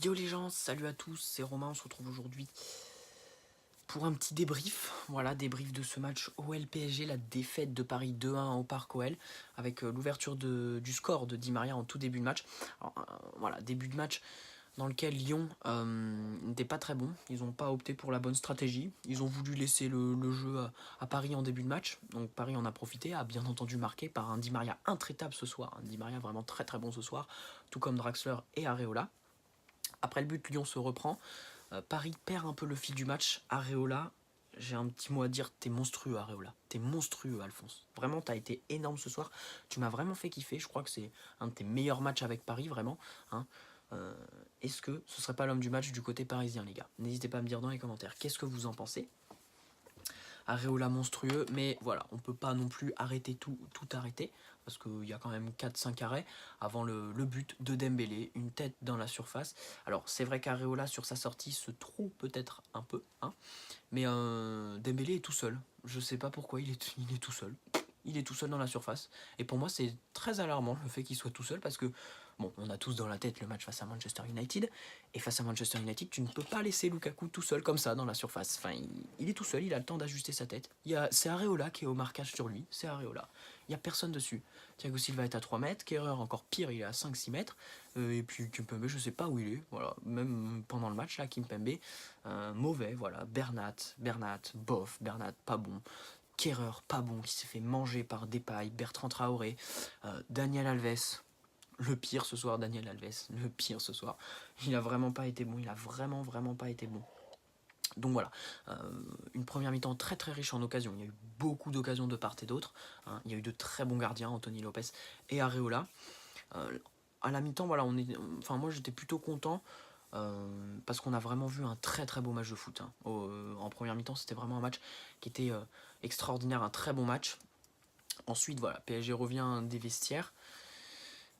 Yo les gens, salut à tous, c'est Romain, on se retrouve aujourd'hui pour un petit débrief. Voilà, débrief de ce match OL-PSG, la défaite de Paris 2-1 au Parc OL, avec l'ouverture du score de Di Maria en tout début de match. Alors, voilà, début de match dans lequel Lyon n'était pas très bon, ils n'ont pas opté pour la bonne stratégie, ils ont voulu laisser le jeu à Paris en début de match, donc Paris en a profité, a bien entendu marqué par un Di Maria intraitable ce soir, un Di Maria vraiment très très bon ce soir, tout comme Draxler et Areola. Après le but, Lyon se reprend. Paris perd un peu le fil du match. Areola, j'ai un petit mot à dire. T'es monstrueux, Areola. T'es monstrueux, Alphonse. Vraiment, t'as été énorme ce soir. Tu m'as vraiment fait kiffer. Je crois que c'est un de tes meilleurs matchs avec Paris, vraiment. Hein. Euh, Est-ce que ce serait pas l'homme du match du côté parisien, les gars? N'hésitez pas à me dire dans les commentaires. Qu'est-ce que vous en pensez? Areola monstrueux, mais voilà, on peut pas non plus arrêter tout arrêter, parce qu'il y a quand même 4-5 arrêts avant le but de Dembélé, une tête dans la surface. Alors c'est vrai qu'Areola sur sa sortie se trouve peut-être un peu, hein, mais Dembélé est tout seul, je sais pas pourquoi il est tout seul. Il est tout seul dans la surface. Et pour moi, c'est très alarmant le fait qu'il soit tout seul parce que, bon, on a tous dans la tête le match face à Manchester United. Et face à Manchester United, tu ne peux pas laisser Lukaku tout seul comme ça dans la surface. Enfin, il est tout seul, il a le temps d'ajuster sa tête. C'est Areola qui est au marquage sur lui, c'est Areola. Il n'y a personne dessus. Thiago Silva est à 3 mètres, Kerrer encore pire, il est à 5-6 mètres. Et puis Kimpembe, je sais pas où il est. Voilà, même pendant le match, là, Kimpembe, mauvais, voilà. Bernat, bof, Bernat, pas bon. Kerrer, pas bon, qui s'est fait manger par Depay, Bertrand Traoré, Daniel Alves, le pire ce soir, Daniel Alves, le pire ce soir. Il a vraiment pas été bon, il a vraiment pas été bon. Donc voilà, une première mi-temps très très riche en occasions. Il y a eu beaucoup d'occasions de part et d'autre. Hein. Il y a eu de très bons gardiens, Anthony Lopez et Areola. À la mi-temps, voilà, enfin moi j'étais plutôt content. Parce qu'on a vraiment vu un très très beau match de foot. Hein. En première mi-temps, c'était vraiment un match qui était extraordinaire, un très bon match. Ensuite, voilà, PSG revient des vestiaires.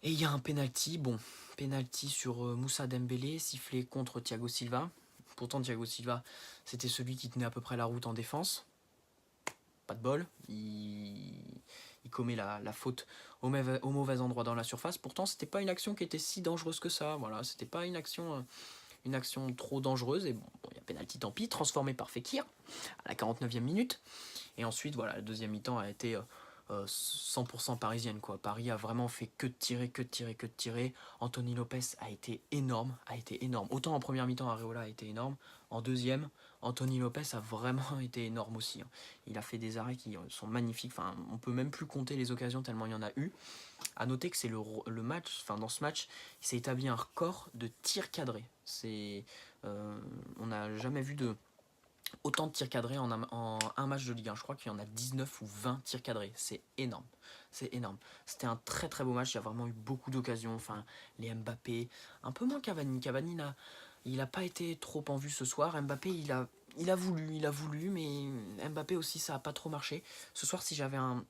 Et il y a un penalty. Bon, penalty sur Moussa Dembélé, sifflé contre Thiago Silva. Pourtant, Thiago Silva, c'était celui qui tenait à peu près la route en défense. Pas de bol. Il commet la faute au mauvais endroit dans la surface. Pourtant, c'était pas une action qui était si dangereuse que ça. Voilà, c'était pas une action trop dangereuse. Et bon, il y a penalty, tant pis, transformé par Fekir à la 49e minute. Et ensuite, voilà, la deuxième mi-temps a été 100% parisienne, quoi. Paris a vraiment fait que de tirer. Anthony Lopez a été énorme, Autant en première mi-temps, Areola a été énorme. En deuxième, Anthony Lopez a vraiment été énorme aussi. Hein. Il a fait des arrêts qui sont magnifiques. Enfin, on peut même plus compter les occasions tellement il y en a eu. À noter que c'est le match, enfin dans ce match, il s'est établi un record de tirs cadrés. On n'a jamais vu autant de tirs cadrés en un match de Ligue 1. Je crois qu'il y en a 19 ou 20 tirs cadrés. C'est énorme. C'est énorme. C'était un très très beau match. Il y a vraiment eu beaucoup d'occasions. Enfin, les Mbappé, un peu moins Cavani. Cavani, il n'a pas été trop en vue ce soir. Mbappé, il a voulu, mais Mbappé aussi, ça n'a pas trop marché. Ce soir, si j'avais un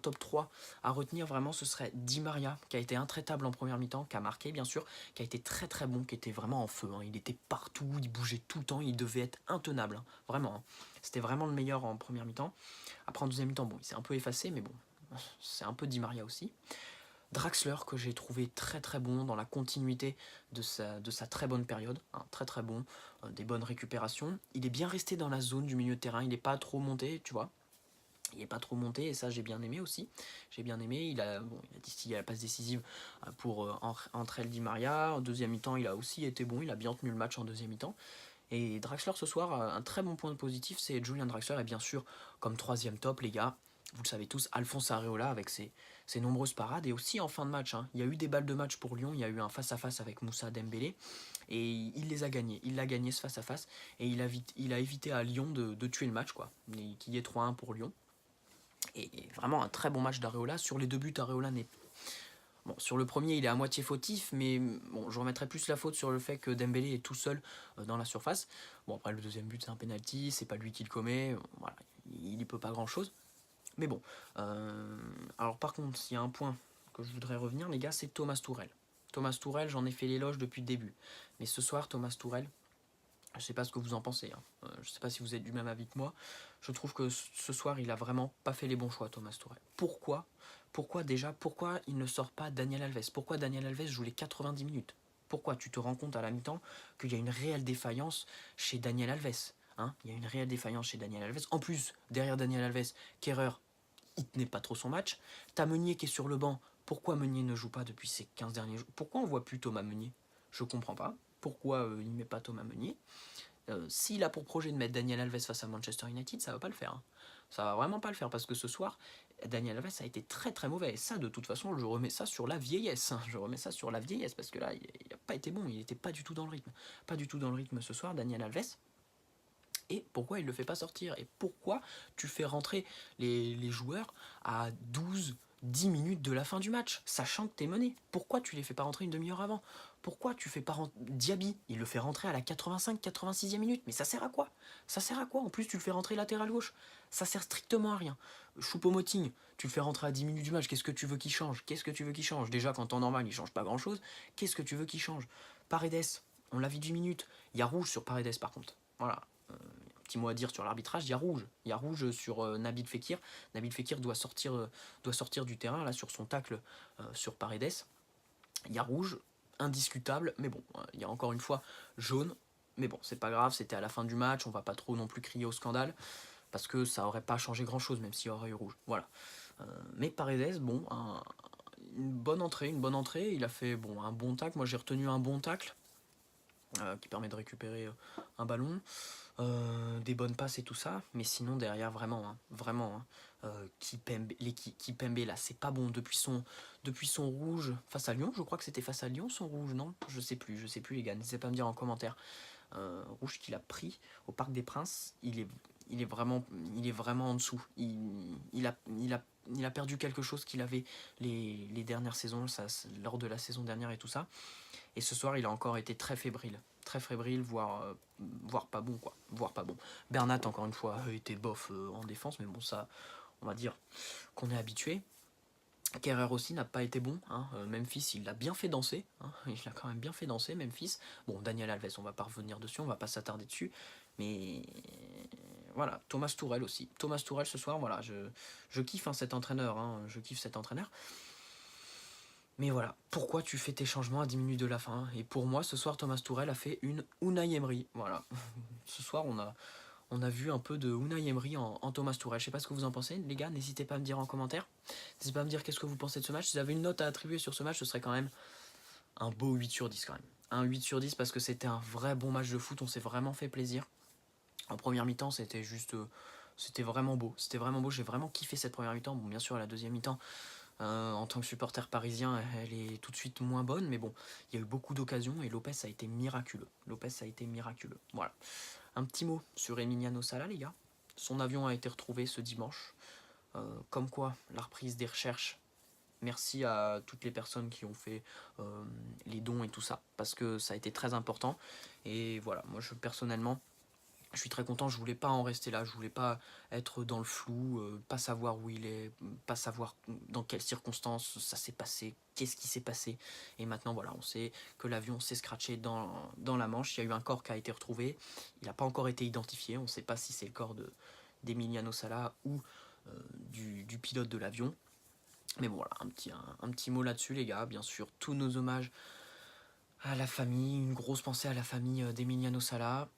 top 3 à retenir vraiment, ce serait Di Maria, qui a été intraitable en première mi-temps, qui a marqué bien sûr, qui a été très très bon, qui était vraiment en feu. Hein. Il était partout, il bougeait tout le temps, il devait être intenable. Hein. Vraiment. Hein. C'était vraiment le meilleur en première mi-temps. Après en deuxième mi-temps, bon, il s'est un peu effacé, mais bon, c'est un peu Di Maria aussi. Draxler, que j'ai trouvé très très bon dans la continuité de sa très bonne période, hein, très très bon, des bonnes récupérations. Il est bien resté dans la zone du milieu de terrain, il n'est pas trop monté, tu vois. Il n'est pas trop monté et ça j'ai bien aimé aussi. J'ai bien aimé, il a distillé la passe décisive pour entre Di Maria. En deuxième mi-temps, il a aussi été bon, il a bien tenu le match en deuxième mi-temps. Et Draxler ce soir, un très bon point positif, c'est Julian Draxler et bien sûr, comme troisième top, les gars, vous le savez tous, Alphonse Areola avec ses nombreuses parades et aussi en fin de match. Hein, il y a eu des balles de match pour Lyon, il y a eu un face-à-face avec Moussa Dembélé et il les a gagnés. Il l'a gagné ce face-à-face et il a évité à Lyon de tuer le match, quoi, qu'il y ait 3-1 pour Lyon. Et vraiment un très bon match d'Areola. Sur les deux buts, Areola n'est. Bon, sur le premier, il est à moitié fautif, mais bon, je remettrai plus la faute sur le fait que Dembélé est tout seul dans la surface. Bon, après, le deuxième but, c'est un penalty, c'est pas lui qui le commet, voilà, il n'y peut pas grand-chose. Mais bon, alors par contre, s'il y a un point que je voudrais revenir, les gars, c'est Thomas Tourelle. Thomas Tourelle, j'en ai fait l'éloge depuis le début. Mais ce soir, Thomas Tourelle, je sais pas ce que vous en pensez. Hein. Je sais pas si vous êtes du même avis que moi. Je trouve que ce soir, il a vraiment pas fait les bons choix, Thomas Tourelle. Pourquoi il ne sort pas Daniel Alves? Pourquoi Daniel Alves joue les 90 minutes? Pourquoi? Tu te rends compte à la mi-temps qu'il y a une réelle défaillance chez Daniel Alves. Hein, il y a une réelle défaillance chez Daniel Alves. En plus, derrière Daniel Alves, Kehrer, il tenait pas trop son match. T'as Meunier qui est sur le banc. Pourquoi Meunier ne joue pas depuis ces 15 derniers jours? Pourquoi on voit plus Thomas Meunier? Je comprends pas. Pourquoi il ne met pas Thomas Meunier? S'il a pour projet de mettre Daniel Alves face à Manchester United, ça va pas le faire. Hein. Ça va vraiment pas le faire parce que ce soir, Daniel Alves a été très très mauvais. Et ça, de toute façon, je remets ça sur la vieillesse. Hein. Je remets ça sur la vieillesse parce que là, il n'a pas été bon. Il n'était pas du tout dans le rythme. Pas du tout dans le rythme ce soir, Daniel Alves. Et pourquoi il ne le fait pas sortir? Et pourquoi tu fais rentrer les joueurs à 10 minutes de la fin du match, sachant que tu es mené? Pourquoi tu les fais pas rentrer une demi-heure avant? Pourquoi tu fais pas rentrer Diaby? Il le fait rentrer à la 85-86e minute. Mais ça sert à quoi? Ça sert à quoi? En plus, tu le fais rentrer latéral gauche. Ça sert strictement à rien. Choupo-Moting, tu le fais rentrer à 10 minutes du match. Qu'est-ce que tu veux qu'il change? Qu'est-ce que tu veux qu'il change? Déjà, quand en normal, il change pas grand-chose. Qu'est-ce que tu veux qu'il change? Paredes, on l'a vu 10 minutes. Il y a rouge sur Paredes, par contre. Voilà. Petit mot à dire sur l'arbitrage, il y a rouge. Il y a rouge sur Nabil Fekir. Nabil Fekir doit sortir du terrain là sur son tacle sur Paredes. Il y a rouge, indiscutable, mais bon, il y a encore une fois jaune. Mais bon, c'est pas grave, c'était à la fin du match, on va pas trop non plus crier au scandale, parce que ça aurait pas changé grand chose, même s'il y aurait eu rouge. Voilà. Mais Paredes, bon, une bonne entrée, il a fait bon, un bon tacle. Moi j'ai retenu un bon tacle qui permet de récupérer un ballon. Des bonnes passes et tout ça, mais sinon derrière vraiment, Kipembe là c'est pas bon depuis son rouge face à Lyon, je crois que c'était face à Lyon son rouge, non? Je sais plus les gars, n'hésitez pas à me dire en commentaire. Rouge qu'il a pris au Parc des Princes, il est vraiment en dessous. Il a perdu quelque chose qu'il avait les dernières saisons, lors de la saison dernière et tout ça. Et ce soir, il a encore été très fébrile, voire pas bon, quoi. Voire pas bon. Bernat, encore une fois, était bof en défense, mais bon, ça, on va dire qu'on est habitué. Kerrer aussi n'a pas été bon. Hein. Memphis, il l'a bien fait danser. Hein. Il l'a quand même bien fait danser, Memphis. Bon, Daniel Alves, on va pas revenir dessus, on va pas s'attarder dessus. Mais voilà, Thomas Tuchel aussi. Thomas Tuchel ce soir, voilà, je kiffe hein, cet entraîneur. Hein. Je kiffe cet entraîneur. Mais voilà, pourquoi tu fais tes changements à 10 minutes de la fin? Et pour moi, ce soir, Thomas Tuchel a fait une Unai Emery. Voilà. Ce soir, on a vu un peu de Unai Emery en Thomas Tuchel. Je sais pas ce que vous en pensez, les gars. N'hésitez pas à me dire en commentaire. N'hésitez pas à me dire qu'est-ce que vous pensez de ce match. Si vous avez une note à attribuer sur ce match, ce serait quand même un beau 8 sur 10 quand même. Un 8 sur 10 parce que c'était un vrai bon match de foot. On s'est vraiment fait plaisir. En première mi-temps, c'était juste... c'était vraiment beau. C'était vraiment beau. J'ai vraiment kiffé cette première mi-temps. Bon, bien sûr, la deuxième mi-temps... en tant que supporter parisien, elle est tout de suite moins bonne, mais bon, il y a eu beaucoup d'occasions et Lopez a été miraculeux. Voilà. Un petit mot sur Emiliano Sala, les gars. Son avion a été retrouvé ce dimanche. Comme quoi, la reprise des recherches. Merci à toutes les personnes qui ont fait les dons et tout ça, parce que ça a été très important. Et voilà, moi personnellement, je suis très content, je voulais pas en rester là, je voulais pas être dans le flou, pas savoir où il est, pas savoir dans quelles circonstances ça s'est passé, qu'est-ce qui s'est passé. Et maintenant voilà, on sait que l'avion s'est scratché dans la Manche, il y a eu un corps qui a été retrouvé, il n'a pas encore été identifié, on ne sait pas si c'est le corps d'Emiliano Sala ou du pilote de l'avion. Mais bon voilà, un petit mot là-dessus les gars, bien sûr, tous nos hommages à la famille, une grosse pensée à la famille d'Emiliano Sala.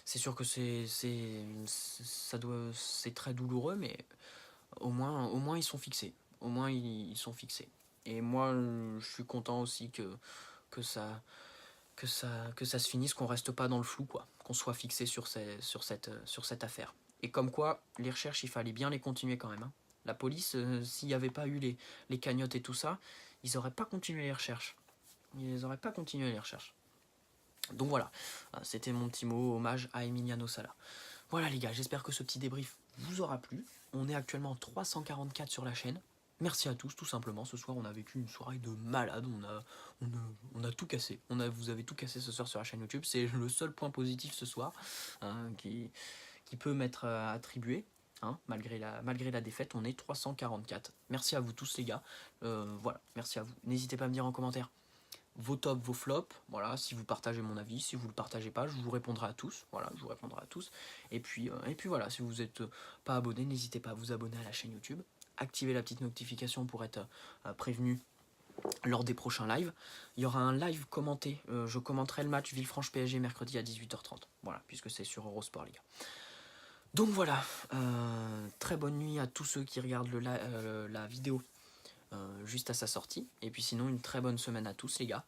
C'est sûr que c'est très douloureux, mais au moins ils sont fixés. Au moins ils sont fixés. Et moi, je suis content aussi que ça, que ça se finisse, qu'on reste pas dans le flou, quoi. Qu'on soit fixé sur cette affaire. Et comme quoi, les recherches, il fallait bien les continuer quand même. Hein. La police, s'il n'y avait pas eu les cagnottes et tout ça, ils n'auraient pas continué les recherches. Ils n'auraient pas continué les recherches. Donc voilà, c'était mon petit mot, hommage à Emiliano Sala. Voilà les gars, j'espère que ce petit débrief vous aura plu. On est actuellement 344 sur la chaîne. Merci à tous, tout simplement. Ce soir, on a vécu une soirée de malade. On a tout cassé. Vous avez tout cassé ce soir sur la chaîne YouTube. C'est le seul point positif ce soir hein, qui peut m'être attribué. Hein, malgré la défaite, on est 344. Merci à vous tous les gars. Voilà, merci à vous. N'hésitez pas à me dire en commentaire vos tops, vos flops, voilà, si vous partagez mon avis, si vous le partagez pas, je vous répondrai à tous, voilà, je vous répondrai à tous, et puis voilà, si vous n'êtes pas abonné, n'hésitez pas à vous abonner à la chaîne YouTube, activez la petite notification pour être prévenu lors des prochains lives. Il y aura un live commenté. Je commenterai le match Villefranche PSG mercredi à 18h30. Voilà, puisque c'est sur Eurosport, les gars. Donc voilà, très bonne nuit à tous ceux qui regardent la vidéo juste à sa sortie. Et puis sinon, une très bonne semaine à tous, les gars.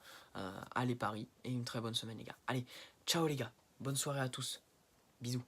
Allez Paris, et une très bonne semaine, les gars. Allez, ciao les gars, bonne soirée à tous. Bisous.